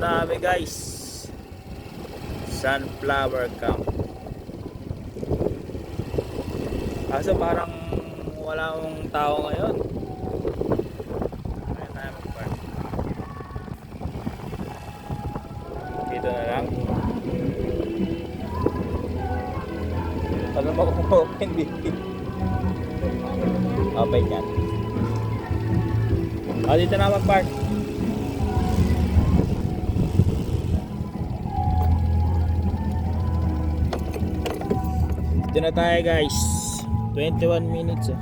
na kami guys, sunflower camp. Kaso parang wala akong tao ngayon. Kaya tayo mag-park dito na lang. Alam mo kung open dito. Open yan. Dito na mag-park. Dito na tayo guys. 21 minutes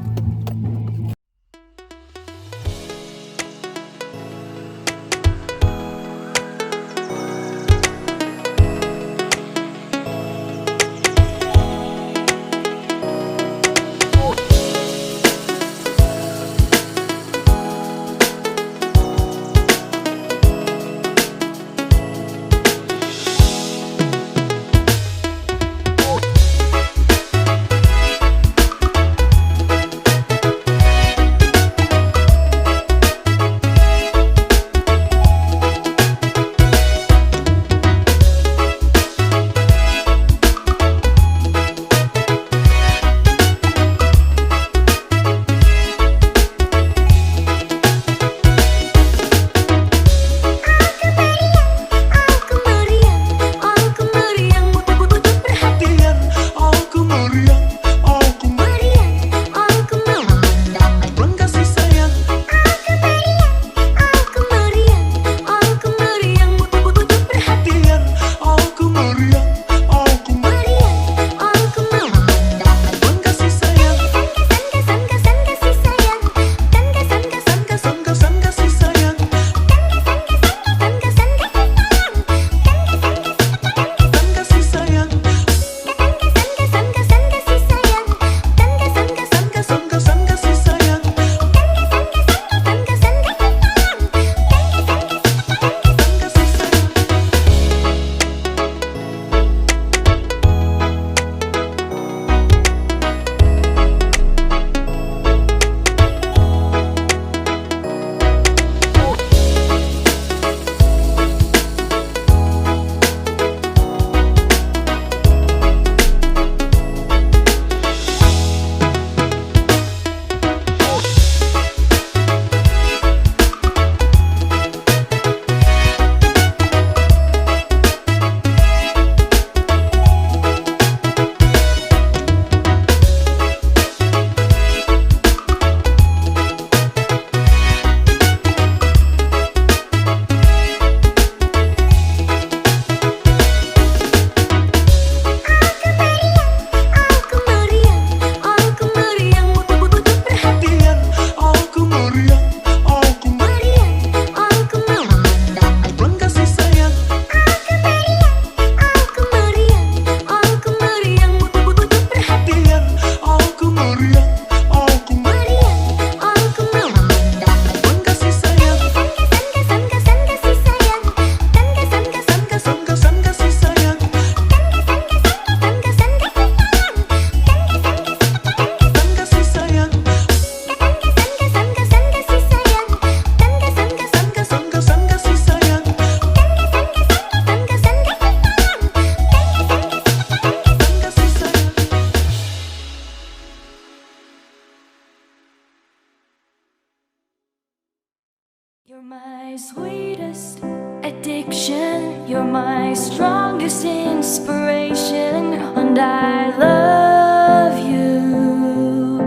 my sweetest addiction, you're my strongest inspiration, and I love you.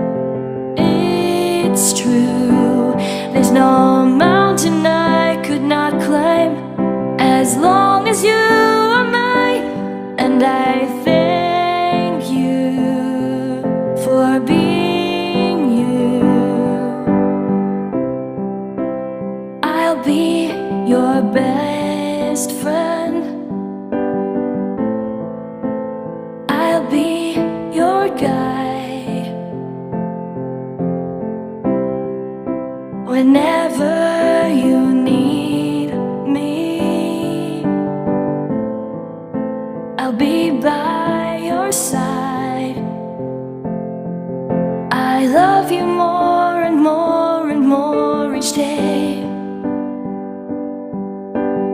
It's true, there's no mountain I could not climb as long as you are mine, and I thank you for being you. I'll be your best friend. I'll be your guide whenever you need me. I'll be by your side. I love you more and more and more each day.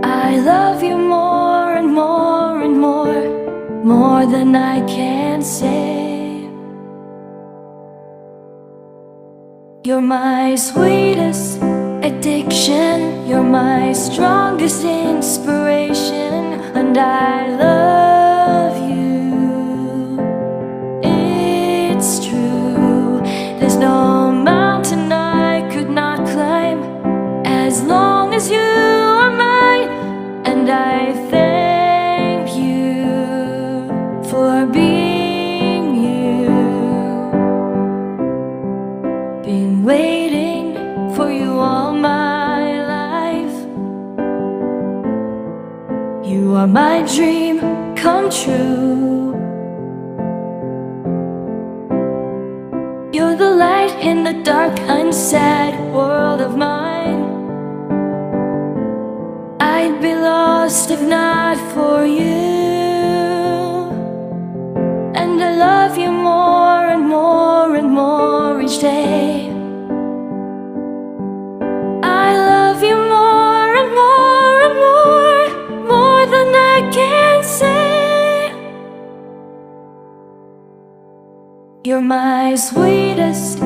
I love you more and more and more than I can say. You're my sweetest addiction, you're my strongest inspiration, and I love you. It's true, there's no mountain I could not climb as long as you are mine, and I thank you for being you. Been waiting for you all my life. You are my dream come true. You're the light in the dark, unsad world of mine. I'd be lost if not for you. And I love you more and more and more each day. I love you more and more and more than I can say. You're my sweetest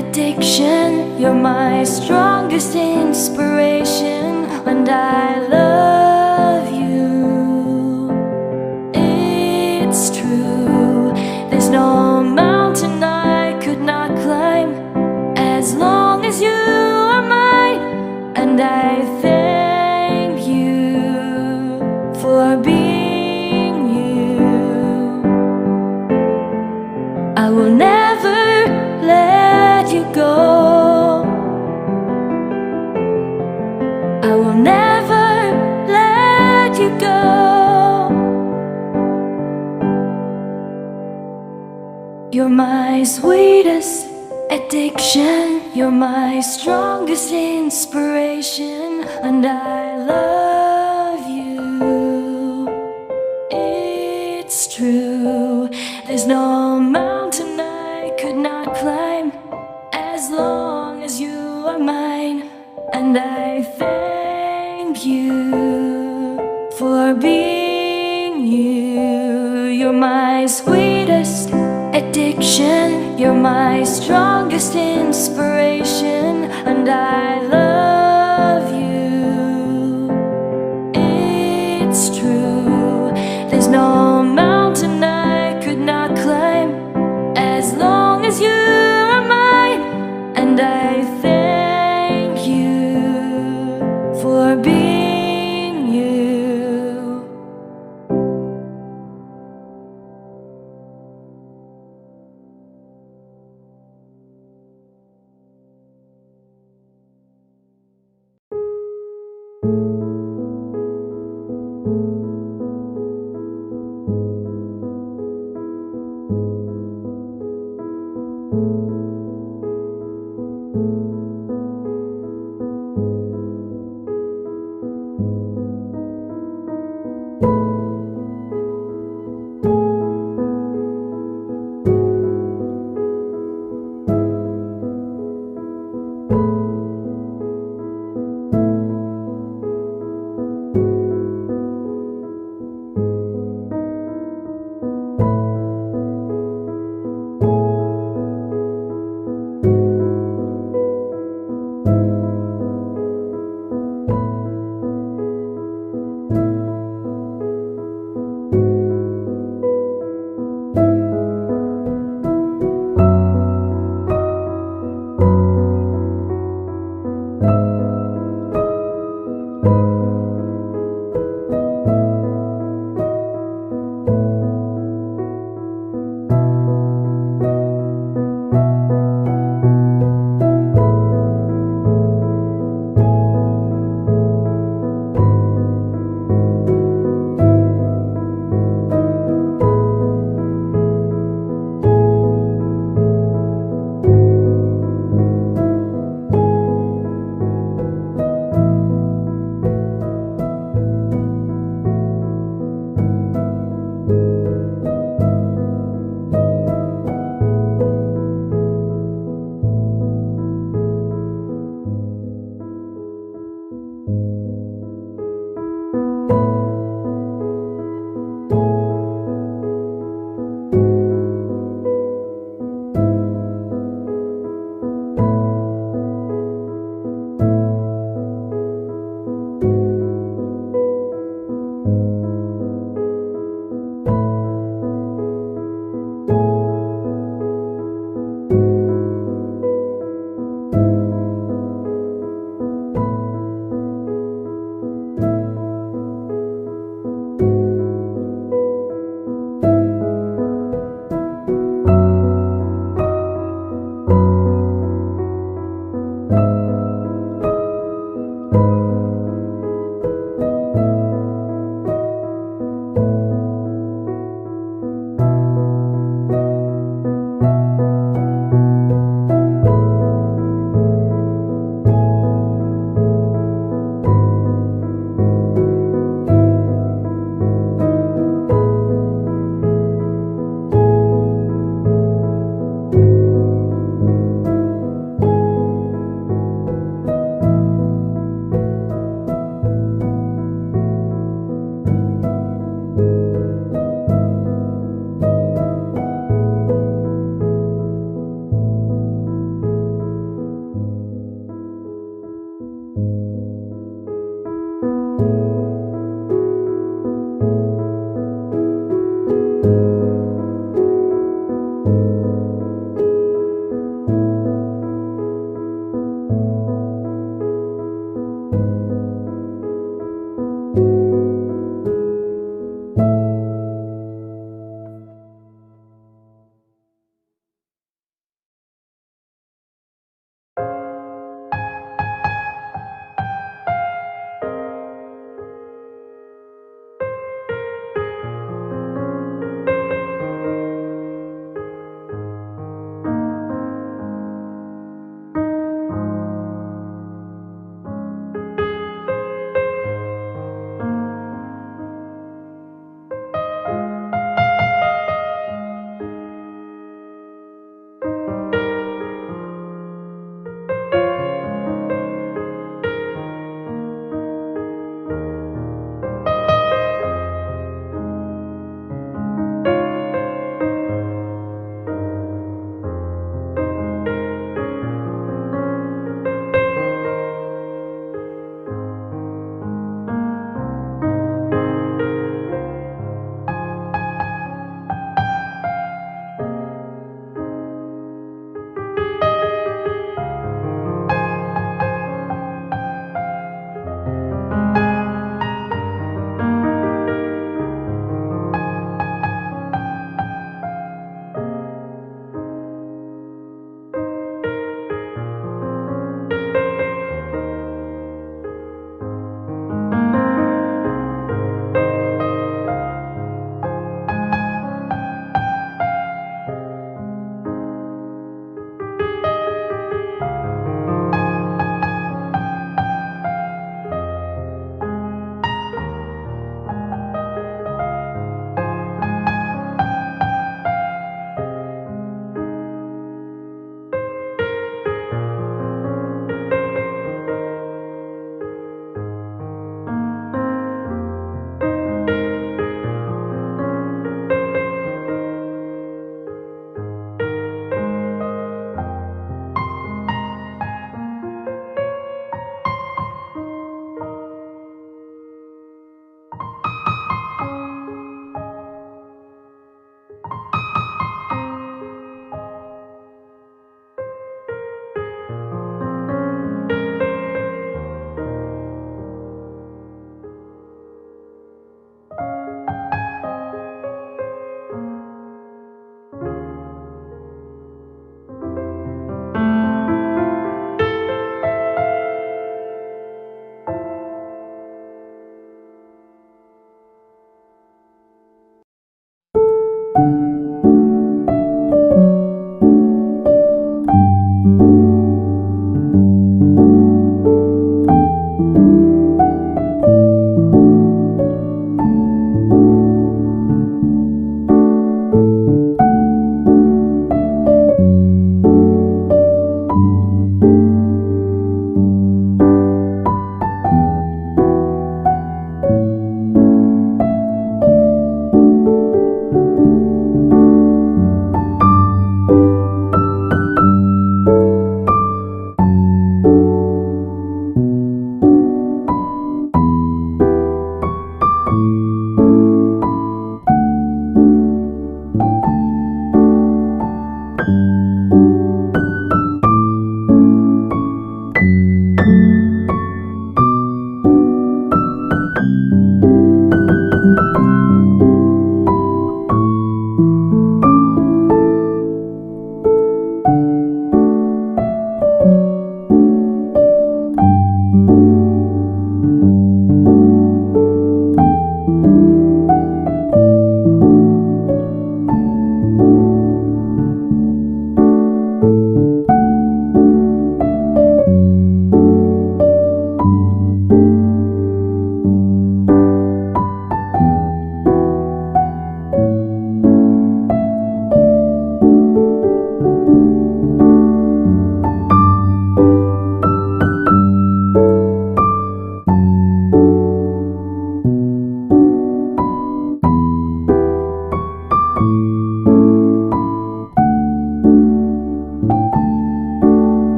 addiction, you're my strongest inspiration, and I love you. It's true, there's no mountain I could not climb as long as you are mine, and I thank you for being you. I will never let you go. I will never let you go. You're my sweetest addiction, you're my strongest inspiration, and I love you. It's true, there's no mountain I could not climb as long as you are mine, and I thank you for being you. You're my sweetest addiction, you're my strongest inspiration, and I love you. It's true, there's no mountain I could not climb as long as you are mine, and I thank you for being you.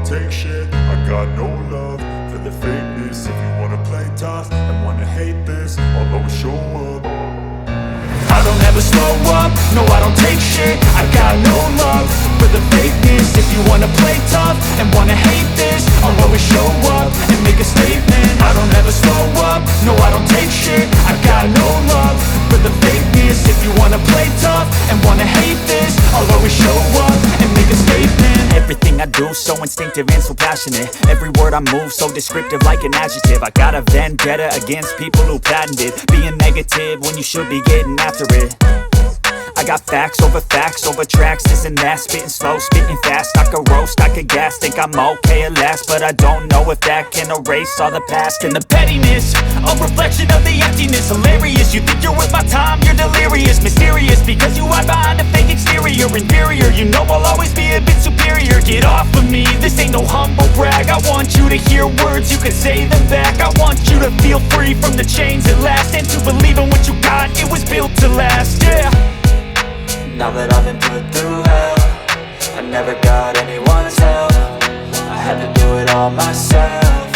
take shit. I got no love for the fakeness. If you wanna play tough and wanna hate this, I'll always show up. I don't ever slow up, no I don't take shit. I got no love for the fakeness. If you wanna play tough and wanna hate this, I'll always show up and make a statement. I don't ever slow up, no I don't take shit. I got no love for the fakeness. If you wanna play tough and wanna hate this, I'll always show up and make a statement. Everything I do so instinctive and so passionate. Every word I move so descriptive like an adjective. I got a vendetta against people who patented being negative when you should be getting after it. I got facts over tracks, this and that. Spitting slow, spitting fast. I could roast, I could gas. Think I'm okay at last, but I don't know if that can erase all the past. And the pettiness, a reflection of the emptiness. Hilarious, you think you're worth my time, you're delirious. Mysterious, because you hide behind a fake exterior. Inferior, you know I'll always be a bit superior. Get off of me, this ain't no humble brag. I want you to hear words, you can say them back. I want you to feel free from the chains at last, and to believe in what you got, it was built to last, yeah. Now that I've been put through hell, I never got anyone's help. I had to do it all myself.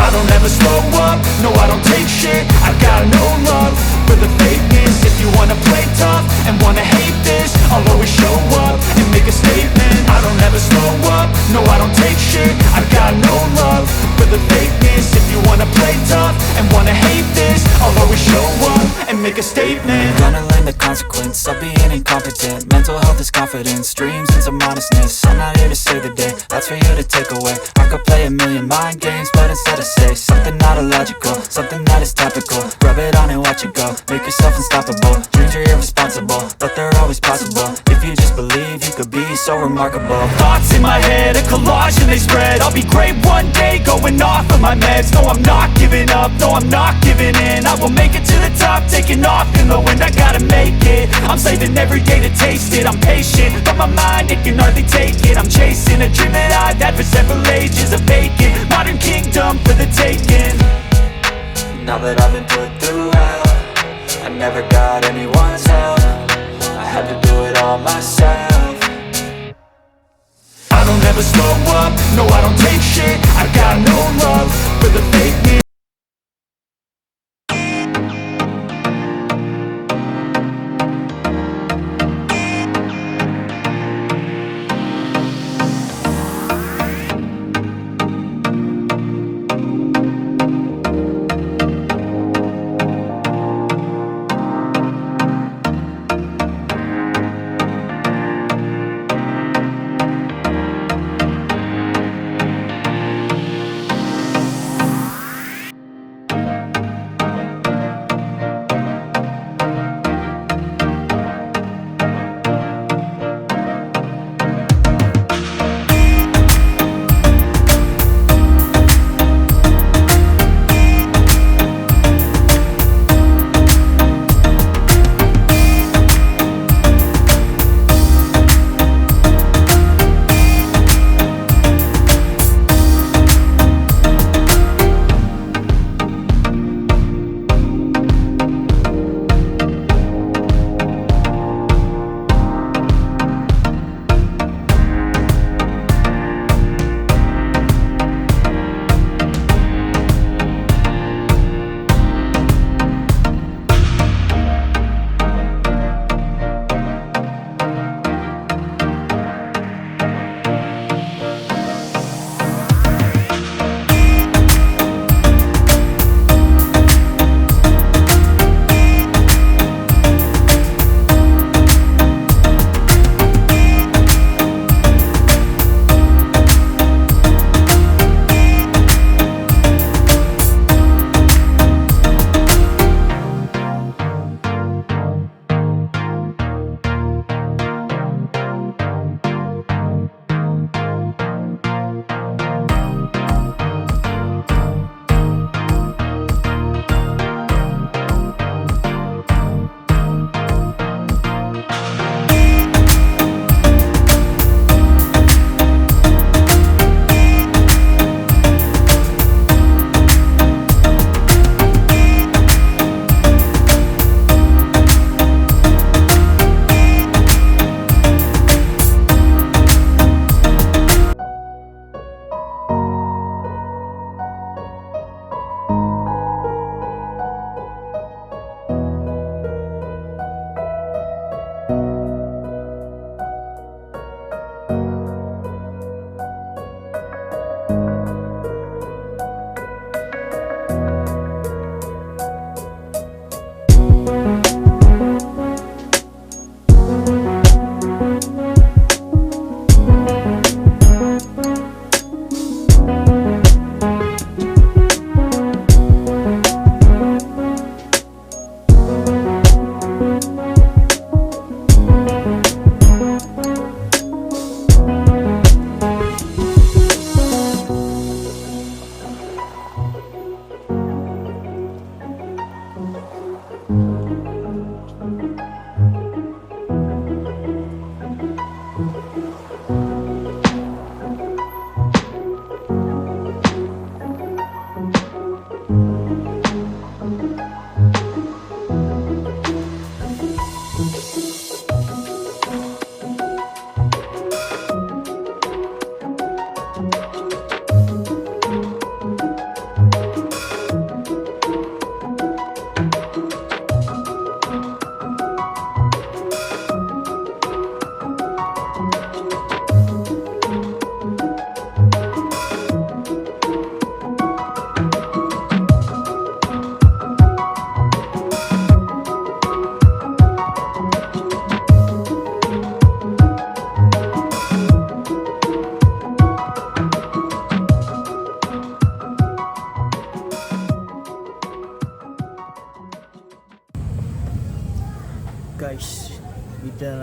I don't ever slow up, no I don't take shit. I got no love for the fakeness. If you wanna play tough and wanna hate this, I'll always show up and make a statement. I don't ever slow up, no I don't take shit. I got no love for the fakeness. If you wanna play tough and wanna hate this, I'll always show up and make a statement. Gonna learn the consequence of being incompetent. Mental health is confidence, dreams and some modestness. I'm not here to save the day, that's for you to take away. I could play a million mind games, but instead I say something not illogical, something that is topical. Rub it on and watch it go, make yourself unstoppable. Dreams are irresponsible, but they're always possible. If you just believe, you could be so remarkable. Thoughts in my head, a collage and they spread. I'll be great one day, going off of my meds. No, I'm not giving up, no, I'm not giving in. I will make it to the top, taking off in the wind. I gotta make it, I'm saving every day to taste it. I'm patient, but my mind, it can hardly take it. I'm chasing a dream that I've had for several ages. A vacant, modern kingdom for the taking. Now that I've been put through hell, I never got anyone's help. I had to do it all myself. I don't ever slow up, no I don't take shit. I got no love for the fakeness.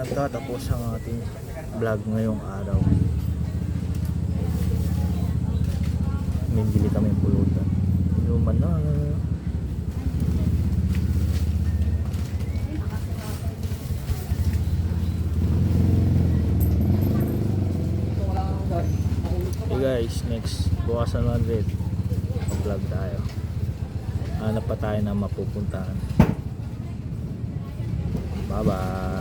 magtatapos ang ating vlog ngayong araw. Bili kami ng pulutan. Inuman na. Hey guys, next bukas na 100 vlog tayo. Hanap pa tayo na mapupuntahan. Bye bye.